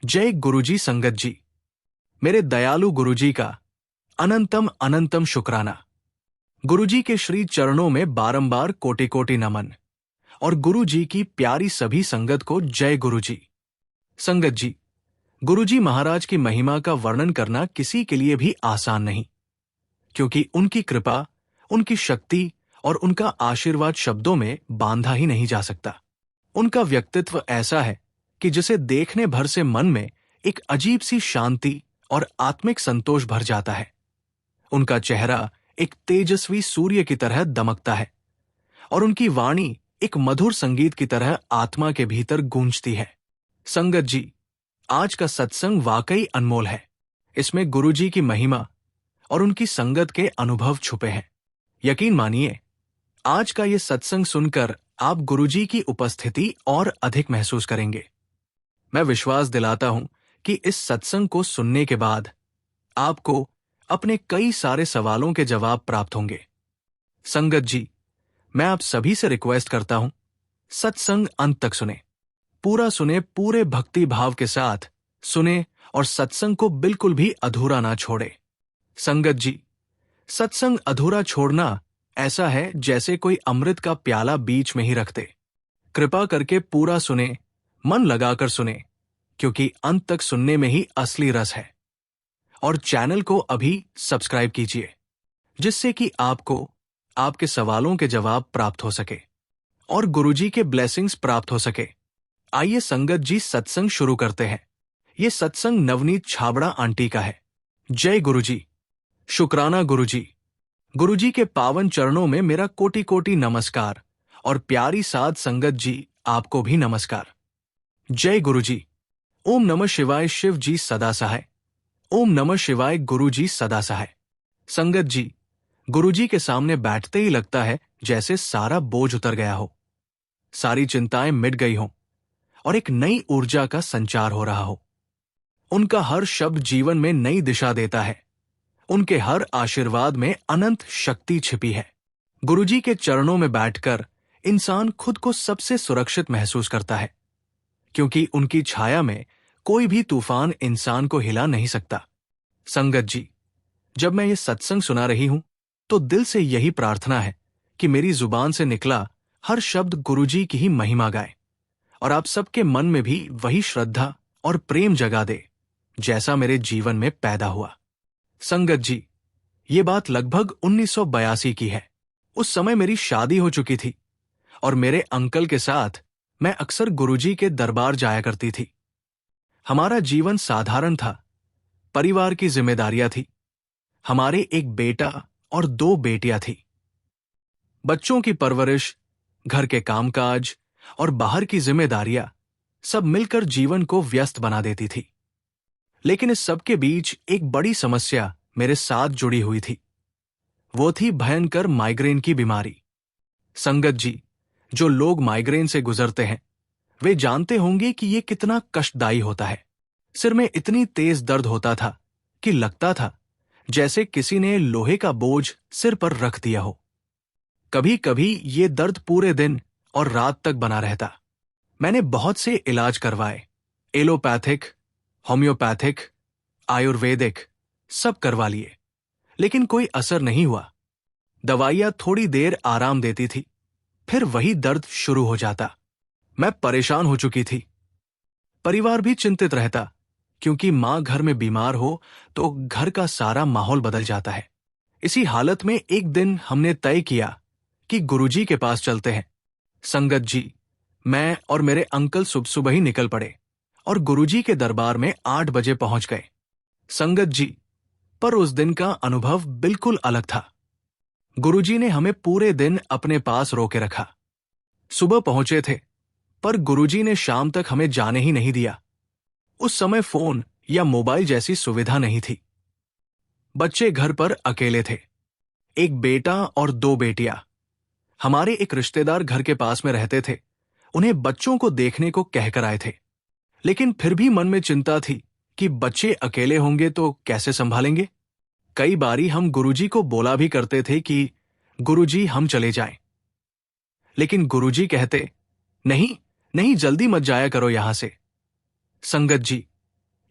जय गुरुजी संगत जी। मेरे दयालु गुरुजी का अनंतम अनंतम शुक्राना। गुरुजी के श्री चरणों में बारंबार कोटि कोटि नमन और गुरुजी की प्यारी सभी संगत को जय गुरुजी। संगत जी, गुरुजी महाराज की महिमा का वर्णन करना किसी के लिए भी आसान नहीं, क्योंकि उनकी कृपा, उनकी शक्ति और उनका आशीर्वाद शब्दों में बांधा ही नहीं जा सकता। उनका व्यक्तित्व ऐसा है कि जिसे देखने भर से मन में एक अजीब सी शांति और आत्मिक संतोष भर जाता है। उनका चेहरा एक तेजस्वी सूर्य की तरह दमकता है और उनकी वाणी एक मधुर संगीत की तरह आत्मा के भीतर गूंजती है। संगत जी, आज का सत्संग वाकई अनमोल है। इसमें गुरुजी की महिमा और उनकी संगत के अनुभव छुपे हैं। यकीन मानिए, आज का ये सत्संग सुनकर आप गुरुजी की उपस्थिति और अधिक महसूस करेंगे। मैं विश्वास दिलाता हूं कि इस सत्संग को सुनने के बाद आपको अपने कई सारे सवालों के जवाब प्राप्त होंगे। संगत जी, मैं आप सभी से रिक्वेस्ट करता हूं, सत्संग अंत तक सुने, पूरा सुने, पूरे भक्ति भाव के साथ सुने और सत्संग को बिल्कुल भी अधूरा ना छोड़े। संगत जी, सत्संग अधूरा छोड़ना ऐसा है जैसे कोई अमृत का प्याला बीच में ही रख दे। कृपा करके पूरा सुने, मन लगाकर सुने, क्योंकि अंत तक सुनने में ही असली रस है। और चैनल को अभी सब्सक्राइब कीजिए, जिससे कि आपको आपके सवालों के जवाब प्राप्त हो सके और गुरुजी के ब्लेसिंग्स प्राप्त हो सके। आइए संगत जी, सत्संग शुरू करते हैं। ये सत्संग नवनीत छाबड़ा आंटी का है। जय गुरुजी। शुक्राना गुरुजी। गुरुजी के पावन चरणों में मेरा कोटि कोटि नमस्कार और प्यारी साध संगत जी, आपको भी नमस्कार। जय गुरुजी। ओम नमः शिवाय। शिव जी सदा सहाय। ओम नमः शिवाय। गुरुजी सदा सहाय। संगत जी, गुरुजी के सामने बैठते ही लगता है जैसे सारा बोझ उतर गया हो, सारी चिंताएं मिट गई हों और एक नई ऊर्जा का संचार हो रहा हो। उनका हर शब्द जीवन में नई दिशा देता है। उनके हर आशीर्वाद में अनंत शक्ति छिपी है। गुरुजी के चरणों में बैठकर इंसान खुद को सबसे सुरक्षित महसूस करता है, क्योंकि उनकी छाया में कोई भी तूफान इंसान को हिला नहीं सकता। संगत जी, जब मैं ये सत्संग सुना रही हूं तो दिल से यही प्रार्थना है कि मेरी जुबान से निकला हर शब्द गुरुजी की ही महिमा गाए और आप सबके मन में भी वही श्रद्धा और प्रेम जगा दे जैसा मेरे जीवन में पैदा हुआ। संगत जी, ये बात लगभग 1982 की है। उस समय मेरी शादी हो चुकी थी और मेरे अंकल के साथ मैं अक्सर गुरुजी के दरबार जाया करती थी। हमारा जीवन साधारण था। परिवार की जिम्मेदारियां थी। हमारे एक बेटा और 2 बेटियां थी। बच्चों की परवरिश, घर के कामकाज और बाहर की जिम्मेदारियां सब मिलकर जीवन को व्यस्त बना देती थी। लेकिन इस सब के बीच एक बड़ी समस्या मेरे साथ जुड़ी हुई थी। वो थी भयंकर माइग्रेन की बीमारी। संगत जी, जो लोग माइग्रेन से गुजरते हैं वे जानते होंगे कि ये कितना कष्टदायी होता है। सिर में इतनी तेज दर्द होता था कि लगता था जैसे किसी ने लोहे का बोझ सिर पर रख दिया हो। कभी कभी ये दर्द पूरे दिन और रात तक बना रहता। मैंने बहुत से इलाज करवाए, एलोपैथिक, होम्योपैथिक, आयुर्वेदिक, सब करवा लिए, लेकिन कोई असर नहीं हुआ। दवाइयां थोड़ी देर आराम देती थी, फिर वही दर्द शुरू हो जाता। मैं परेशान हो चुकी थी। परिवार भी चिंतित रहता, क्योंकि मां घर में बीमार हो तो घर का सारा माहौल बदल जाता है। इसी हालत में एक दिन हमने तय किया कि गुरुजी के पास चलते हैं। संगत जी, मैं और मेरे अंकल सुबह सुबह ही निकल पड़े और गुरुजी के दरबार में 8 बजे पहुंच गए। संगत जी, पर उस दिन का अनुभव बिल्कुल अलग था। गुरुजी ने हमें पूरे दिन अपने पास रोके रखा। सुबह पहुंचे थे, पर गुरुजी ने शाम तक हमें जाने ही नहीं दिया। उस समय फोन या मोबाइल जैसी सुविधा नहीं थी। बच्चे घर पर अकेले थे, एक बेटा और 2 बेटियां। हमारे एक रिश्तेदार घर के पास में रहते थे, उन्हें बच्चों को देखने को कहकर आए थे। लेकिन फिर भी मन में चिंता थी कि बच्चे अकेले होंगे तो कैसे संभालेंगे। कई बारी हम गुरुजी को बोला भी करते थे कि गुरुजी हम चले जाएं, लेकिन गुरुजी कहते, नहीं नहीं, जल्दी मत जाया करो यहां से। संगत जी,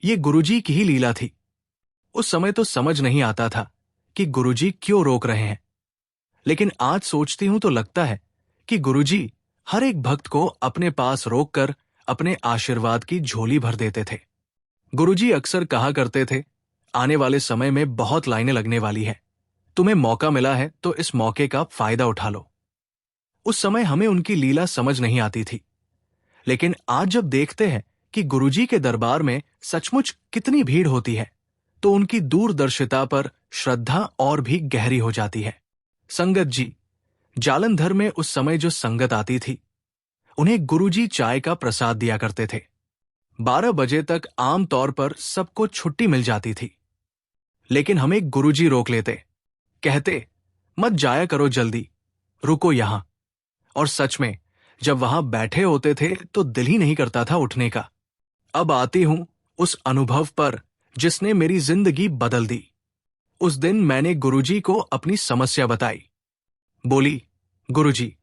ये गुरुजी की ही लीला थी। उस समय तो समझ नहीं आता था कि गुरुजी क्यों रोक रहे हैं, लेकिन आज सोचती हूं तो लगता है कि गुरुजी हर एक भक्त को अपने पास रोककर अपने आशीर्वाद की झोली भर देते थे। गुरुजी अक्सर कहा करते थे, आने वाले समय में बहुत लाइनें लगने वाली है, तुम्हें मौका मिला है तो इस मौके का फायदा उठा लो। उस समय हमें उनकी लीला समझ नहीं आती थी, लेकिन आज जब देखते हैं कि गुरुजी के दरबार में सचमुच कितनी भीड़ होती है, तो उनकी दूरदर्शिता पर श्रद्धा और भी गहरी हो जाती है। संगत जी, जालंधर में उस समय जो संगत आती थी, उन्हें गुरुजी चाय का प्रसाद दिया करते थे। 12 बजे तक आमतौर पर सबको छुट्टी मिल जाती थी, लेकिन हमें गुरुजी रोक लेते, कहते, मत जाया करो जल्दी, रुको यहां। और सच में जब वहां बैठे होते थे तो दिल ही नहीं करता था उठने का। अब आती हूं उस अनुभव पर जिसने मेरी जिंदगी बदल दी। उस दिन मैंने गुरुजी को अपनी समस्या बताई। बोली, गुरुजी,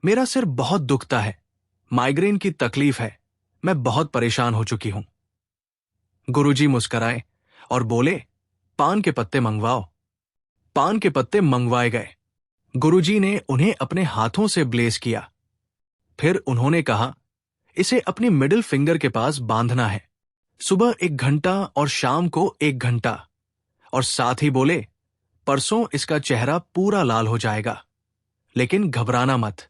मेरा सिर बहुत दुखता है, माइग्रेन की तकलीफ है, मैं बहुत परेशान हो चुकी हूं। गुरुजी मुस्कुराए और बोले, पान के पत्ते मंगवाओ। पान के पत्ते मंगवाए गए। गुरुजी ने उन्हें अपने हाथों से ब्लेस किया। फिर उन्होंने कहा, इसे अपनी मिडिल फिंगर के पास बांधना है, सुबह 1 घंटा और शाम को 1 घंटा। और साथ ही बोले, परसों इसका चेहरा पूरा लाल हो जाएगा, लेकिन घबराना मत,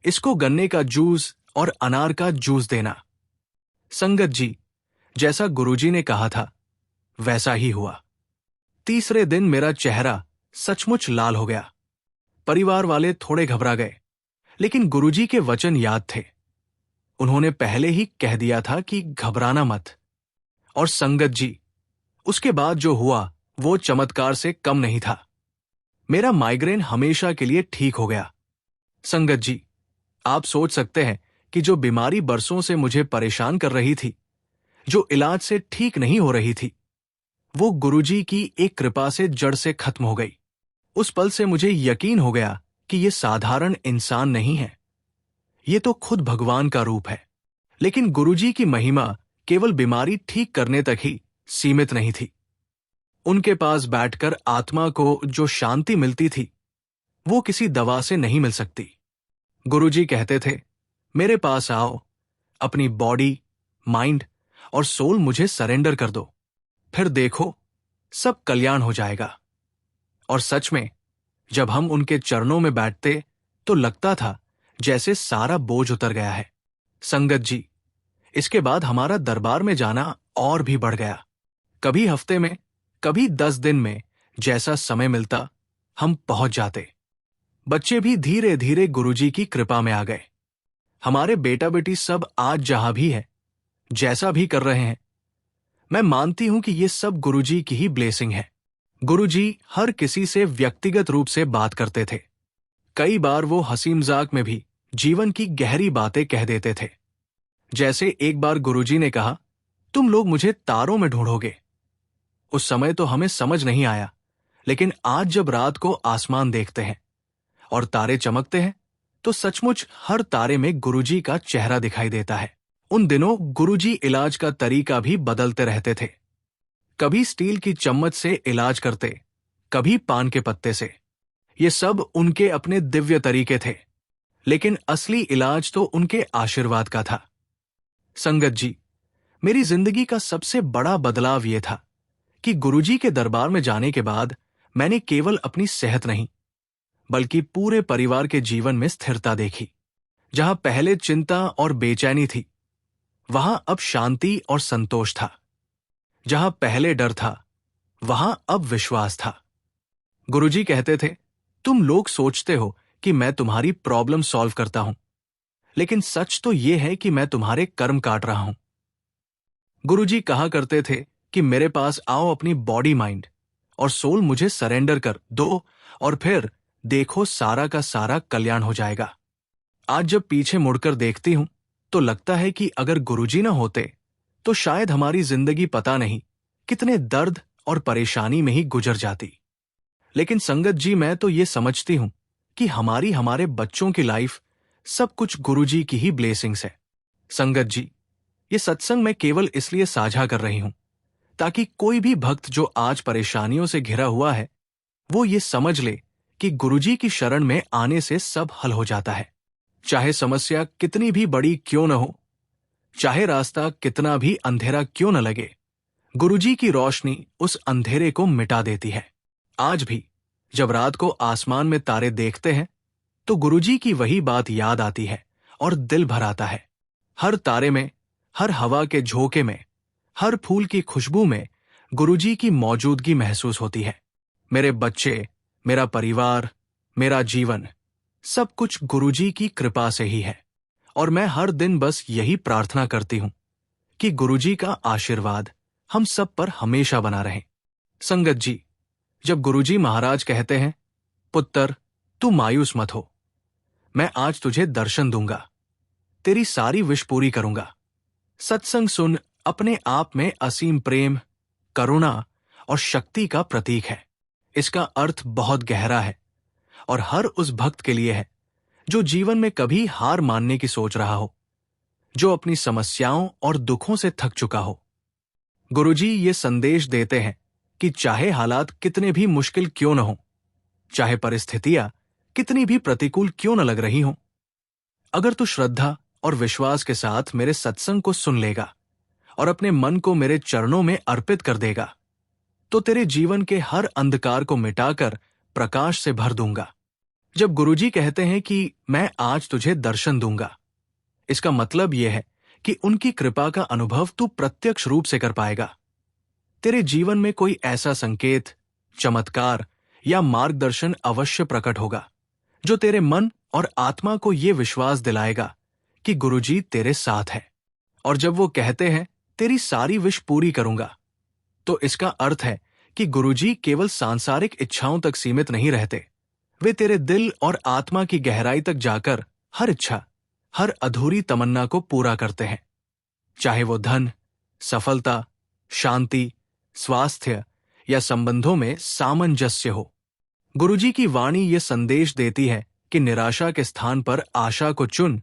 इसको गन्ने का जूस और अनार का जूस देना। संगत जी, जैसा गुरुजी ने कहा था वैसा ही हुआ। तीसरे दिन मेरा चेहरा सचमुच लाल हो गया। परिवार वाले थोड़े घबरा गए, लेकिन गुरुजी के वचन याद थे। उन्होंने पहले ही कह दिया था कि घबराना मत। और संगत जी, उसके बाद जो हुआ वो चमत्कार से कम नहीं था। मेरा माइग्रेन हमेशा के लिए ठीक हो गया। संगत जी, आप सोच सकते हैं कि जो बीमारी बरसों से मुझे परेशान कर रही थी, जो इलाज से ठीक नहीं हो रही थी, वो गुरुजी की एक कृपा से जड़ से खत्म हो गई। उस पल से मुझे यकीन हो गया कि ये साधारण इंसान नहीं है, ये तो खुद भगवान का रूप है। लेकिन गुरुजी की महिमा केवल बीमारी ठीक करने तक ही सीमित नहीं थी। उनके पास बैठकर आत्मा को जो शांति मिलती थी, वो किसी दवा से नहीं मिल सकती। गुरुजी कहते थे, मेरे पास आओ, अपनी बॉडी, माइंड और सोल मुझे सरेंडर कर दो, फिर देखो सब कल्याण हो जाएगा। और सच में जब हम उनके चरणों में बैठते तो लगता था जैसे सारा बोझ उतर गया है। संगत जी, इसके बाद हमारा दरबार में जाना और भी बढ़ गया। कभी हफ्ते में, कभी 10 दिन में, जैसा समय मिलता हम पहुंच जाते। बच्चे भी धीरे धीरे गुरुजी की कृपा में आ गए। हमारे बेटा बेटी सब आज जहां भी है, जैसा भी कर रहे हैं, मैं मानती हूं कि ये सब गुरुजी की ही ब्लेसिंग है। गुरुजी हर किसी से व्यक्तिगत रूप से बात करते थे। कई बार वो हंसी मजाक में भी जीवन की गहरी बातें कह देते थे। जैसे एक बार गुरुजी ने कहा, तुम लोग मुझे तारों में ढूंढोगे। उस समय तो हमें समझ नहीं आया, लेकिन आज जब रात को आसमान देखते हैं और तारे चमकते हैं, तो सचमुच हर तारे में गुरुजी का चेहरा दिखाई देता है। उन दिनों गुरुजी इलाज का तरीका भी बदलते रहते थे। कभी स्टील की चम्मच से इलाज करते, कभी पान के पत्ते से। ये सब उनके अपने दिव्य तरीके थे, लेकिन असली इलाज तो उनके आशीर्वाद का था। संगत जी, मेरी जिंदगी का सबसे बड़ा बदलाव यह था कि गुरुजी के दरबार में जाने के बाद मैंने केवल अपनी सेहत नहीं, बल्कि पूरे परिवार के जीवन में स्थिरता देखी। जहां पहले चिंता और बेचैनी थी, वहां अब शांति और संतोष था। जहां पहले डर था, वहां अब विश्वास था। गुरुजी कहते थे, तुम लोग सोचते हो कि मैं तुम्हारी प्रॉब्लम सॉल्व करता हूं, लेकिन सच तो यह है कि मैं तुम्हारे कर्म काट रहा हूं। गुरुजी कहा करते थे कि मेरे पास आओ, अपनी बॉडी, माइंड और सोल मुझे सरेंडर कर दो, और फिर देखो सारा का सारा कल्याण हो जाएगा। आज जब पीछे मुड़कर देखती हूं तो लगता है कि अगर गुरुजी न होते तो शायद हमारी जिंदगी पता नहीं कितने दर्द और परेशानी में ही गुजर जाती। लेकिन संगत जी, मैं तो ये समझती हूं कि हमारे बच्चों की लाइफ सब कुछ गुरुजी की ही ब्लेसिंग्स है। संगत जी, ये सत्संग मैं केवल इसलिए साझा कर रही हूं ताकि कोई भी भक्त जो आज परेशानियों से घिरा हुआ है वो ये समझ ले कि गुरुजी की शरण में आने से सब हल हो जाता है। चाहे समस्या कितनी भी बड़ी क्यों न हो, चाहे रास्ता कितना भी अंधेरा क्यों न लगे, गुरुजी की रोशनी उस अंधेरे को मिटा देती है। आज भी जब रात को आसमान में तारे देखते हैं तो गुरुजी की वही बात याद आती है और दिल भर आता है। हर तारे में, हर हवा के झोंके में, हर फूल की खुशबू में गुरुजी की मौजूदगी महसूस होती है। मेरे बच्चे, मेरा परिवार, मेरा जीवन, सब कुछ गुरुजी की कृपा से ही है और मैं हर दिन बस यही प्रार्थना करती हूं कि गुरुजी का आशीर्वाद हम सब पर हमेशा बना रहे। संगत जी, जब गुरुजी महाराज कहते हैं, पुत्र तू मायूस मत हो, मैं आज तुझे दर्शन दूंगा, तेरी सारी विश पूरी करूंगा। सत्संग सुन अपने आप में असीम प्रेम, करुणा और शक्ति का प्रतीक है। इसका अर्थ बहुत गहरा है और हर उस भक्त के लिए है जो जीवन में कभी हार मानने की सोच रहा हो, जो अपनी समस्याओं और दुखों से थक चुका हो। गुरुजी ये संदेश देते हैं कि चाहे हालात कितने भी मुश्किल क्यों न हो, चाहे परिस्थितियां कितनी भी प्रतिकूल क्यों न लग रही हों, अगर तू श्रद्धा और विश्वास के साथ मेरे सत्संग को सुन लेगा और अपने मन को मेरे चरणों में अर्पित कर देगा तो तेरे जीवन के हर अंधकार को मिटाकर प्रकाश से भर दूंगा। जब गुरुजी कहते हैं कि मैं आज तुझे दर्शन दूंगा, इसका मतलब यह है कि उनकी कृपा का अनुभव तू प्रत्यक्ष रूप से कर पाएगा। तेरे जीवन में कोई ऐसा संकेत, चमत्कार या मार्गदर्शन अवश्य प्रकट होगा जो तेरे मन और आत्मा को यह विश्वास दिलाएगा कि गुरुजी तेरे साथ है। और जब वो कहते हैं तेरी सारी विश पूरी करूंगा, तो इसका अर्थ है कि गुरुजी केवल सांसारिक इच्छाओं तक सीमित नहीं रहते। वे तेरे दिल और आत्मा की गहराई तक जाकर हर इच्छा, हर अधूरी तमन्ना को पूरा करते हैं। चाहे वो धन, सफलता, शांति, स्वास्थ्य या संबंधों में सामंजस्य हो। गुरुजी की वाणी ये संदेश देती है कि निराशा के स्थान पर आशा को चुन,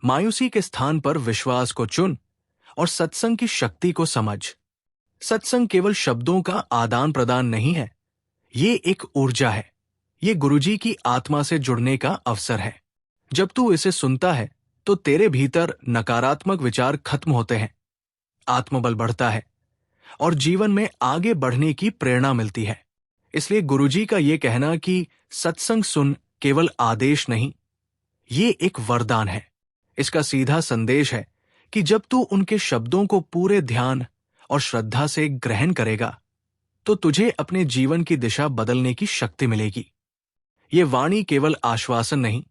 मायूसी के स्थान पर विश्वास को चुन और सत्संग की शक्ति को समझ। सत्संग केवल शब्दों का आदान प्रदान नहीं है, ये एक ऊर्जा है। ये गुरुजी की आत्मा से जुड़ने का अवसर है। जब तू इसे सुनता है तो तेरे भीतर नकारात्मक विचार खत्म होते हैं, आत्मबल बढ़ता है और जीवन में आगे बढ़ने की प्रेरणा मिलती है। इसलिए गुरुजी का ये कहना कि सत्संग सुन केवल आदेश नहीं, ये एक वरदान है। इसका सीधा संदेश है कि जब तू उनके शब्दों को पूरे ध्यान और श्रद्धा से ग्रहण करेगा तो तुझे अपने जीवन की दिशा बदलने की शक्ति मिलेगी। ये वाणी केवल आश्वासन नहीं,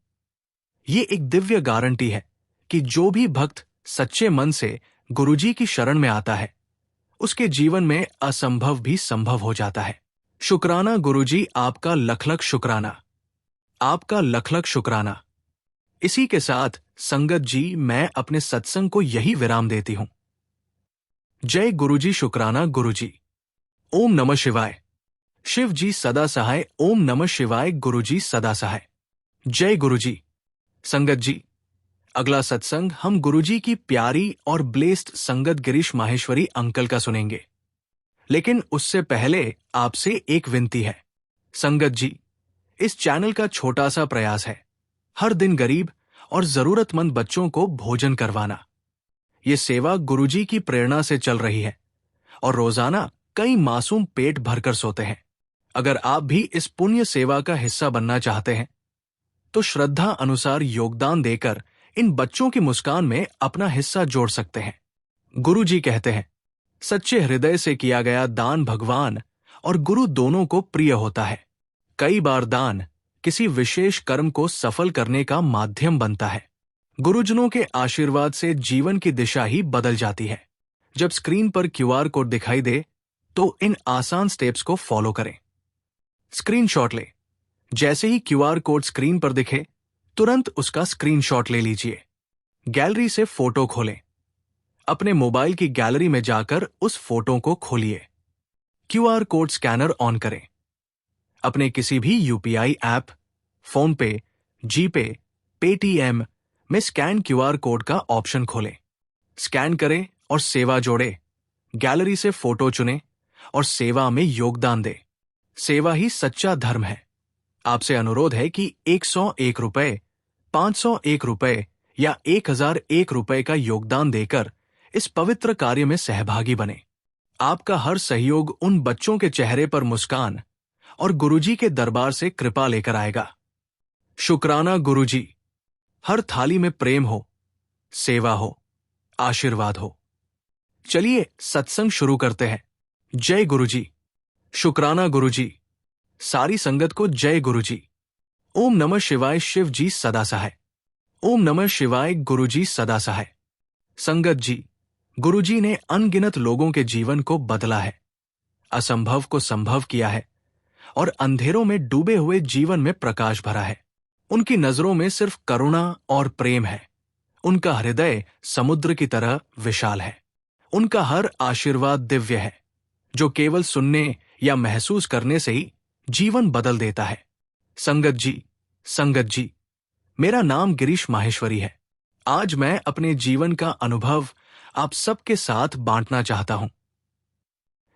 ये एक दिव्य गारंटी है कि जो भी भक्त सच्चे मन से गुरुजी की शरण में आता है उसके जीवन में असंभव भी संभव हो जाता है। शुक्राना गुरुजी, आपका लख लख शुक्राना, आपका लख लख शुक्राना। इसी के साथ संगत जी, मैं अपने सत्संग को यही विराम देती हूं। जय गुरुजी, शुक्राना गुरुजी। ओम नमः शिवाय। शिव जी सदा सहाय। ओम नमः शिवाय। गुरुजी सदा सहाय। जय गुरुजी। संगत जी, अगला सत्संग हम गुरुजी की प्यारी और ब्लेस्ड संगत गिरीश माहेश्वरी अंकल का सुनेंगे, लेकिन उससे पहले आपसे एक विनती है। संगत जी, इस चैनल का छोटा सा प्रयास है हर दिन गरीब और जरूरतमंद बच्चों को भोजन करवाना। ये सेवा गुरुजी की प्रेरणा से चल रही है और रोजाना कई मासूम पेट भरकर सोते हैं। अगर आप भी इस पुण्य सेवा का हिस्सा बनना चाहते हैं तो श्रद्धा अनुसार योगदान देकर इन बच्चों की मुस्कान में अपना हिस्सा जोड़ सकते हैं। गुरुजी कहते हैं, सच्चे हृदय से किया गया दान भगवान और गुरु दोनों को प्रिय होता है। कई बार दान किसी विशेष कर्म को सफल करने का माध्यम बनता है। गुरुजनों के आशीर्वाद से जीवन की दिशा ही बदल जाती है। जब स्क्रीन पर क्यूआर कोड दिखाई दे तो इन आसान स्टेप्स को फॉलो करें। स्क्रीनशॉट ले। जैसे ही क्यूआर कोड स्क्रीन पर दिखे तुरंत उसका स्क्रीनशॉट ले लीजिए। गैलरी से फोटो खोलें। अपने मोबाइल की गैलरी में जाकर उस फोटो को खोलिए। क्यूआर कोड स्कैनर ऑन करें। अपने किसी भी यूपीआई ऐप, फोन पे, जीपे, पेटीएम में स्कैन क्यूआर कोड का ऑप्शन खोलें। स्कैन करें और सेवा जोड़े, गैलरी से फोटो चुने और सेवा में योगदान दे। सेवा ही सच्चा धर्म है। आपसे अनुरोध है कि 101 रुपए, 501 रुपए या 1001 रुपए का योगदान देकर इस पवित्र कार्य में सहभागी बने। आपका हर सहयोग उन बच्चों के चेहरे पर मुस्कान और गुरुजी के दरबार से कृपा लेकर आएगा। शुक्राना गुरुजी। हर थाली में प्रेम हो, सेवा हो, आशीर्वाद हो। चलिए सत्संग शुरू करते हैं। जय गुरुजी। शुक्राना गुरुजी। सारी संगत को जय गुरुजी। ओम नमः शिवाय। शिव जी सदा सहाय। ओम नमः शिवाय। गुरुजी सदा सहाय। संगत जी, गुरुजी ने अनगिनत लोगों के जीवन को बदला है, असंभव को संभव किया है और अंधेरों में डूबे हुए जीवन में प्रकाश भरा है। उनकी नजरों में सिर्फ करुणा और प्रेम है। उनका हृदय समुद्र की तरह विशाल है। उनका हर आशीर्वाद दिव्य है, जो केवल सुनने या महसूस करने से ही जीवन बदल देता है। संगत जी, मेरा नाम गिरीश माहेश्वरी है। आज मैं अपने जीवन का अनुभव आप सबके साथ बांटना चाहता हूं।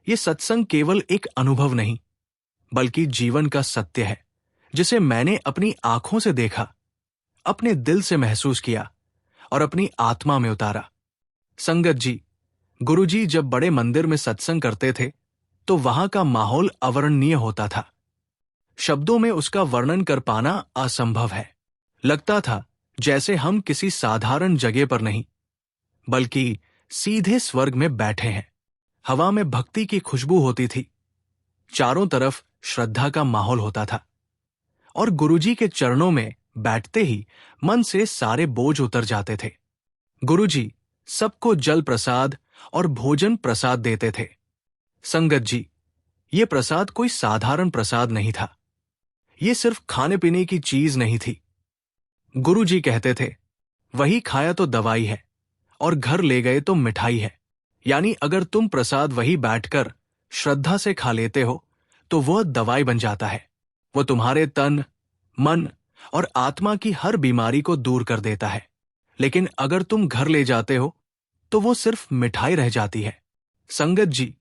यह सत्संग केवल एक अनुभव नहीं, बल्कि जीवन का सत्य है, जिसे मैंने अपनी आंखों से देखा, अपने दिल से महसूस किया और अपनी आत्मा में उतारा। संगत जी, गुरुजी जब बड़े मंदिर में सत्संग करते थे तो वहां का माहौल अवर्णनीय होता था। शब्दों में उसका वर्णन कर पाना असंभव है। लगता था जैसे हम किसी साधारण जगह पर नहीं, बल्कि सीधे स्वर्ग में बैठे हैं। हवा में भक्ति की खुशबू होती थी, चारों तरफ श्रद्धा का माहौल होता था और गुरुजी के चरणों में बैठते ही मन से सारे बोझ उतर जाते थे। गुरुजी सबको जल प्रसाद और भोजन प्रसाद देते थे। संगत जी, ये प्रसाद कोई साधारण प्रसाद नहीं था। ये सिर्फ खाने पीने की चीज नहीं थी। गुरुजी कहते थे, वही खाया तो दवाई है और घर ले गए तो मिठाई है। यानी अगर तुम प्रसाद वही बैठकर श्रद्धा से खा लेते हो तो वह दवाई बन जाता है। वो तुम्हारे तन, मन और आत्मा की हर बीमारी को दूर कर देता है। लेकिन अगर तुम घर ले जाते हो तो वो सिर्फ मिठाई रह जाती है। संगत जी,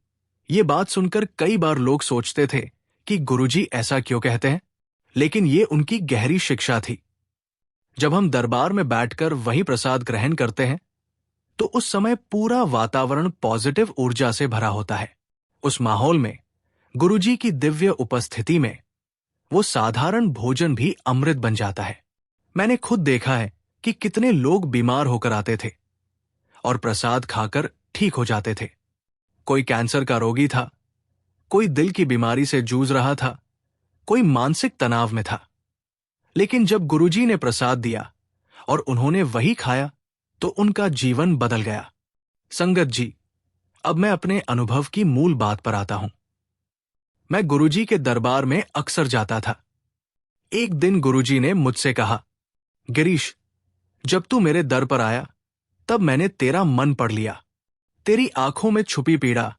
ये बात सुनकर कई बार लोग सोचते थे कि गुरुजी ऐसा क्यों कहते हैं, लेकिन ये उनकी गहरी शिक्षा थी। जब हम दरबार में बैठकर वही प्रसाद ग्रहण करते हैं तो उस समय पूरा वातावरण पॉजिटिव ऊर्जा से भरा होता है। उस माहौल में, गुरुजी की दिव्य उपस्थिति में, वो साधारण भोजन भी अमृत बन जाता है। मैंने खुद देखा है कि कितने लोग बीमार होकर आते थे और प्रसाद खाकर ठीक हो जाते थे। कोई कैंसर का रोगी था, कोई दिल की बीमारी से जूझ रहा था, कोई मानसिक तनाव में था। लेकिन जब गुरुजी ने प्रसाद दिया और उन्होंने वही खाया तो उनका जीवन बदल गया। संगत जी, अब मैं अपने अनुभव की मूल बात पर आता हूं। मैं गुरुजी के दरबार में अक्सर जाता था। एक दिन गुरुजी ने मुझसे कहा, गिरीश, जब तू मेरे दर पर आया तब मैंने तेरा मन पढ़ लिया। तेरी आंखों में छुपी पीड़ा,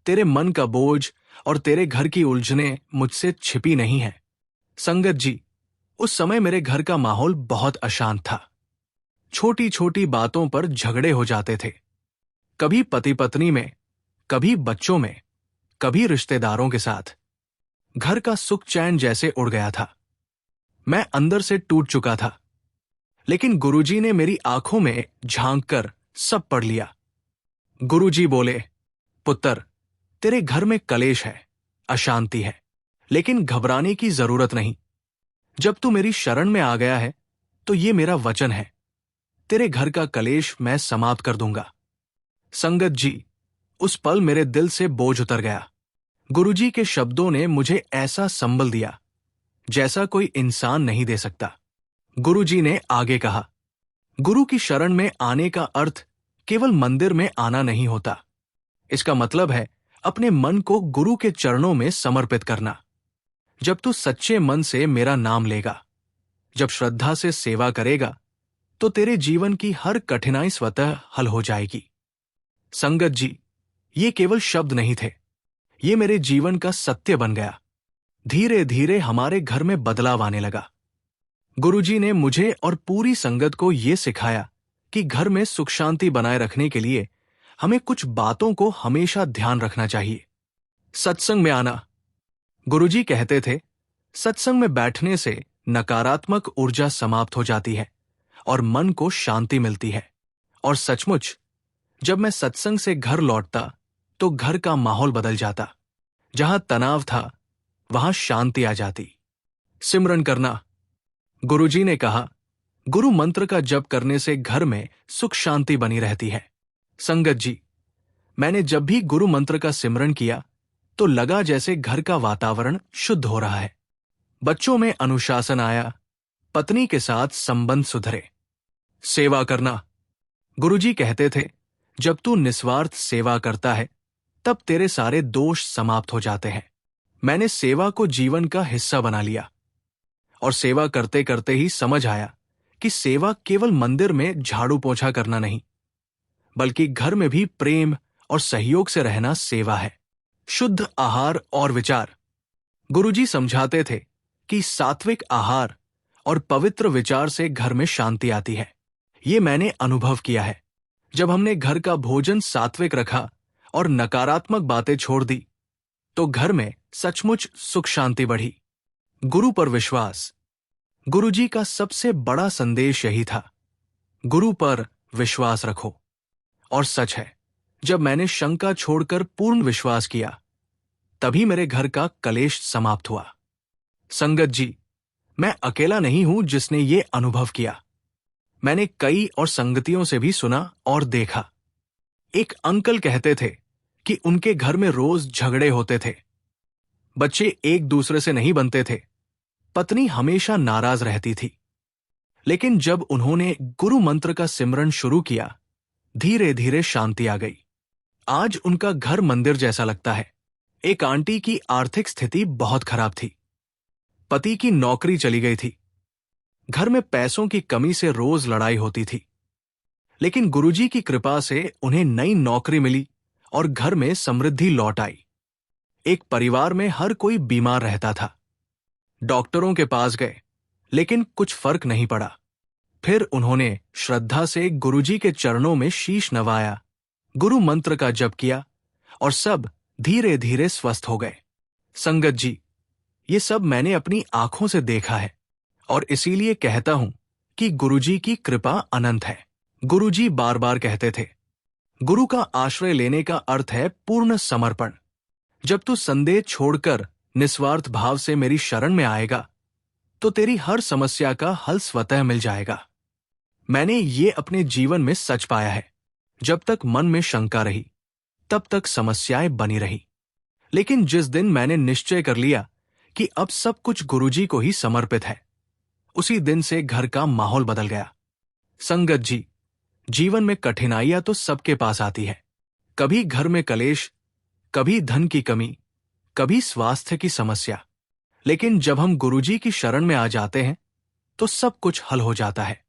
तेरे मन का बोझ और तेरे घर की उलझनें मुझसे छिपी नहीं है। संगत जी, उस समय मेरे घर का माहौल बहुत अशांत था। छोटी छोटी बातों पर झगड़े हो जाते थे, कभी पति पत्नी में, कभी बच्चों में, कभी रिश्तेदारों के साथ। घर का सुख चैन जैसे उड़ गया था। मैं अंदर से टूट चुका था। लेकिन गुरुजी ने मेरी आंखों में झांक कर सब पढ़ लिया। गुरुजी बोले, पुत्र, तेरे घर में कलेश है, अशांति है, लेकिन घबराने की जरूरत नहीं। जब तू मेरी शरण में आ गया है तो ये मेरा वचन है, तेरे घर का कलेश मैं समाप्त कर दूंगा। संगत जी, उस पल मेरे दिल से बोझ उतर गया। गुरुजी के शब्दों ने मुझे ऐसा संबल दिया जैसा कोई इंसान नहीं दे सकता। गुरुजी ने आगे कहा, गुरु की शरण में आने का अर्थ केवल मंदिर में आना नहीं होता। इसका मतलब है अपने मन को गुरु के चरणों में समर्पित करना। जब तू सच्चे मन से मेरा नाम लेगा, जब श्रद्धा से सेवा करेगा, तो तेरे जीवन की हर कठिनाई स्वतः हल हो जाएगी। संगत जी, ये केवल शब्द नहीं थे, ये मेरे जीवन का सत्य बन गया। धीरे धीरे हमारे घर में बदलाव आने लगा। गुरुजी ने मुझे और पूरी संगत को ये सिखाया कि घर में सुख शांति बनाए रखने के लिए हमें कुछ बातों को हमेशा ध्यान रखना चाहिए। सत्संग में आना। गुरुजी कहते थे, सत्संग में बैठने से नकारात्मक ऊर्जा समाप्त हो जाती है और मन को शांति मिलती है। और सचमुच, जब मैं सत्संग से घर लौटता तो घर का माहौल बदल जाता। जहां तनाव था वहां शांति आ जाती। सिमरन करना। गुरुजी ने कहा, गुरु मंत्र का जप करने से घर में सुख शांति बनी रहती है। संगत जी, मैंने जब भी गुरु मंत्र का सिमरन किया तो लगा जैसे घर का वातावरण शुद्ध हो रहा है। बच्चों में अनुशासन आया, पत्नी के साथ संबंध सुधरे। सेवा करना। गुरुजी कहते थे, जब तू निस्वार्थ सेवा करता है तब तेरे सारे दोष समाप्त हो जाते हैं। मैंने सेवा को जीवन का हिस्सा बना लिया और सेवा करते करते ही समझ आया कि सेवा केवल मंदिर में झाड़ू पोछा करना नहीं, बल्कि घर में भी प्रेम और सहयोग से रहना सेवा है। शुद्ध आहार और विचार। गुरुजी समझाते थे कि सात्विक आहार और पवित्र विचार से घर में शांति आती है। ये मैंने अनुभव किया है। जब हमने घर का भोजन सात्विक रखा और नकारात्मक बातें छोड़ दी तो घर में सचमुच सुख शांति बढ़ी। गुरु पर विश्वास। गुरुजी का सबसे बड़ा संदेश यही था, गुरु पर विश्वास रखो। और सच है, जब मैंने शंका छोड़कर पूर्ण विश्वास किया तभी मेरे घर का कलेश समाप्त हुआ। संगत जी, मैं अकेला नहीं हूं जिसने ये अनुभव किया। मैंने कई और संगतियों से भी सुना और देखा। एक अंकल कहते थे कि उनके घर में रोज झगड़े होते थे। बच्चे एक दूसरे से नहीं बनते थे। पत्नी हमेशा नाराज रहती थी। लेकिन जब उन्होंने गुरु मंत्र का सिमरन शुरू किया, धीरे धीरे शांति आ गई। आज उनका घर मंदिर जैसा लगता है। एक आंटी की आर्थिक स्थिति बहुत खराब थी। पति की नौकरी चली गई थी। घर में पैसों की कमी से रोज लड़ाई होती थी। लेकिन गुरुजी की कृपा से उन्हें नई नौकरी मिली और घर में समृद्धि लौट आई। एक परिवार में हर कोई बीमार रहता था। डॉक्टरों के पास गए, लेकिन कुछ फर्क नहीं पड़ा। फिर उन्होंने श्रद्धा से गुरुजी के चरणों में शीश नवाया, गुरु मंत्र का जप किया और सब धीरे धीरे स्वस्थ हो गए। संगत जी, ये सब मैंने अपनी आंखों से देखा है और इसीलिए कहता हूं कि गुरुजी की कृपा अनंत है। गुरुजी बार बार कहते थे, गुरु का आश्रय लेने का अर्थ है पूर्ण समर्पण। जब तू संदेह छोड़कर निस्वार्थ भाव से मेरी शरण में आएगा तो तेरी हर समस्या का हल स्वतः मिल जाएगा। मैंने ये अपने जीवन में सच पाया है। जब तक मन में शंका रही तब तक समस्याएं बनी रही। लेकिन जिस दिन मैंने निश्चय कर लिया कि अब सब कुछ गुरुजी को ही समर्पित है, उसी दिन से घर का माहौल बदल गया। संगत जी, जीवन में कठिनाइयां तो सबके पास आती है। कभी घर में कलेश, कभी धन की कमी, कभी स्वास्थ्य की समस्या। लेकिन जब हम गुरुजी की शरण में आ जाते हैं तो सब कुछ हल हो जाता है।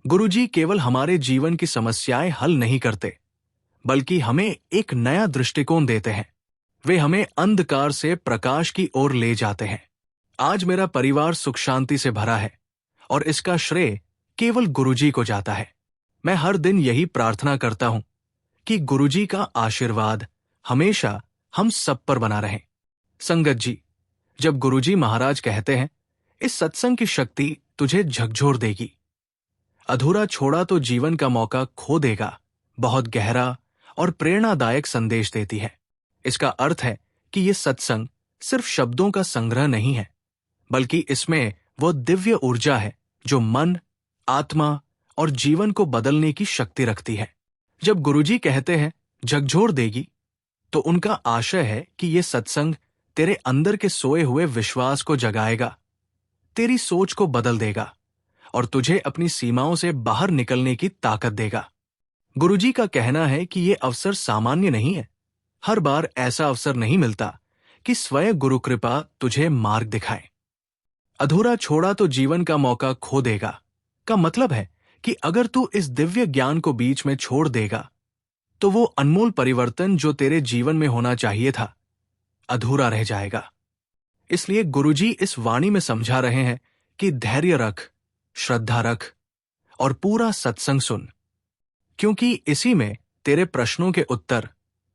गुरुजी केवल हमारे जीवन की समस्याएं हल नहीं करते, बल्कि हमें एक नया दृष्टिकोण देते हैं। वे हमें अंधकार से प्रकाश की ओर ले जाते हैं। आज मेरा परिवार सुख शांति से भरा है और इसका श्रेय केवल गुरुजी को जाता है। मैं हर दिन यही प्रार्थना करता हूं कि गुरुजी का आशीर्वाद हमेशा हम सब पर बना रहे। संगत जी, जब गुरुजी महाराज कहते हैं, इस सत्संग की शक्ति तुझे झकझोर देगी, अधूरा छोड़ा तो जीवन का मौका खो देगा, बहुत गहरा और प्रेरणादायक संदेश देती है। इसका अर्थ है कि यह सत्संग सिर्फ शब्दों का संग्रह नहीं है, बल्कि इसमें वो दिव्य ऊर्जा है जो मन, आत्मा और जीवन को बदलने की शक्ति रखती है। जब गुरुजी कहते हैं झकझोर देगी, तो उनका आशय है कि यह सत्संग तेरे अंदर के सोए हुए विश्वास को जगाएगा, तेरी सोच को बदल देगा और तुझे अपनी सीमाओं से बाहर निकलने की ताकत देगा। गुरुजी का कहना है कि यह अवसर सामान्य नहीं है। हर बार ऐसा अवसर नहीं मिलता कि स्वयं गुरु कृपा तुझे मार्ग दिखाए। अधूरा छोड़ा तो जीवन का मौका खो देगा का मतलब है कि अगर तू इस दिव्य ज्ञान को बीच में छोड़ देगा तो वो अनमोल परिवर्तन जो तेरे जीवन में होना चाहिए था, अधूरा रह जाएगा। इसलिए गुरुजी इस वाणी में समझा रहे हैं कि धैर्य रख, श्रद्धा रख और पूरा सत्संग सुन। क्योंकि इसी में तेरे प्रश्नों के उत्तर,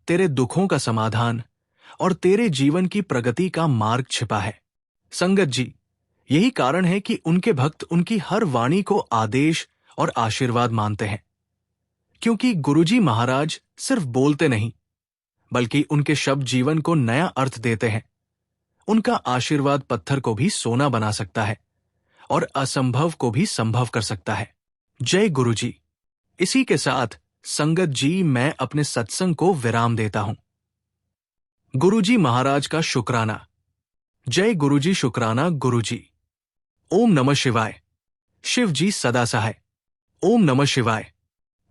तेरे दुखों का समाधान और तेरे जीवन की प्रगति का मार्ग छिपा है। संगत जी, यही कारण है कि उनके भक्त उनकी हर वाणी को आदेश और आशीर्वाद मानते हैं, क्योंकि गुरुजी महाराज सिर्फ बोलते नहीं, बल्कि उनके शब्द जीवन को नया अर्थ देते हैं। उनका आशीर्वाद पत्थर को भी सोना बना सकता है और असंभव को भी संभव कर सकता है। जय गुरुजी। इसी के साथ संगत जी, मैं अपने सत्संग को विराम देता हूं। गुरुजी महाराज का शुक्राना। जय गुरुजी। शुक्राना गुरुजी। ओम नमः शिवाय। शिव जी सदा सहाय। ओम नमः शिवाय।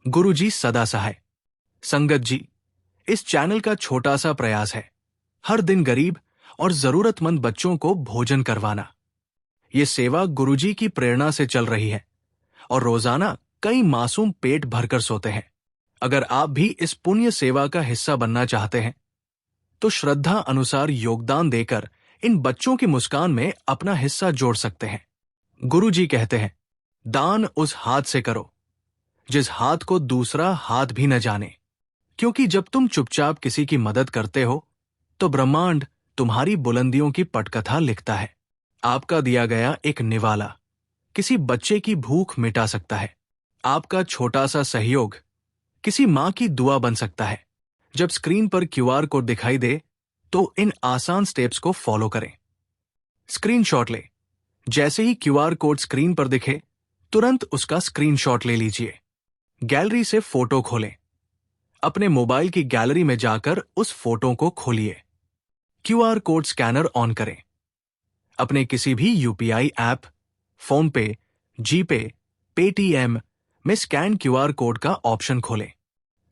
गुरुजी सदा सहाय। संगत जी, इस चैनल का छोटा सा प्रयास है हर दिन गरीब और जरूरतमंद बच्चों को भोजन करवाना। ये सेवा गुरुजी की प्रेरणा से चल रही है और रोजाना कई मासूम पेट भरकर सोते हैं। अगर आप भी इस पुण्य सेवा का हिस्सा बनना चाहते हैं तो श्रद्धा अनुसार योगदान देकर इन बच्चों की मुस्कान में अपना हिस्सा जोड़ सकते हैं। गुरुजी कहते हैं, दान उस हाथ से करो जिस हाथ को दूसरा हाथ भी न जाने, क्योंकि जब तुम चुपचाप किसी की मदद करते हो तो ब्रह्मांड तुम्हारी बुलंदियों की पटकथा लिखता है। आपका दिया गया एक निवाला किसी बच्चे की भूख मिटा सकता है। आपका छोटा सा सहयोग किसी मां की दुआ बन सकता है। जब स्क्रीन पर क्यूआर कोड दिखाई दे तो इन आसान स्टेप्स को फॉलो करें। स्क्रीनशॉट ले। जैसे ही क्यूआर कोड स्क्रीन पर दिखे, तुरंत उसका स्क्रीनशॉट ले लीजिए। गैलरी से फोटो खोलें। अपने मोबाइल की गैलरी में जाकर उस फोटो को खोलिए। क्यूआर कोड स्कैनर ऑन करें। अपने किसी भी यूपीआई ऐप, फोन पे, जीपे, पेटीएम में स्कैन क्यूआर कोड का ऑप्शन खोलें।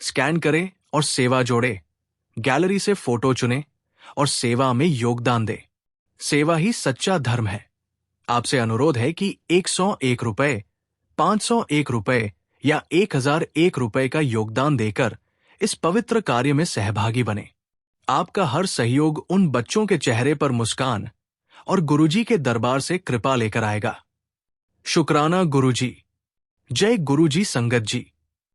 स्कैन करें और सेवा जोड़े। गैलरी से फोटो चुनें और सेवा में योगदान दें। सेवा ही सच्चा धर्म है। आपसे अनुरोध है कि 101 रुपए, 501 रुपए या 1001 रुपए का योगदान देकर इस पवित्र कार्य में सहभागी बने। आपका हर सहयोग उन बच्चों के चेहरे पर मुस्कान और गुरुजी के दरबार से कृपा लेकर आएगा। शुक्राना गुरुजी। जय गुरुजी। संगत जी।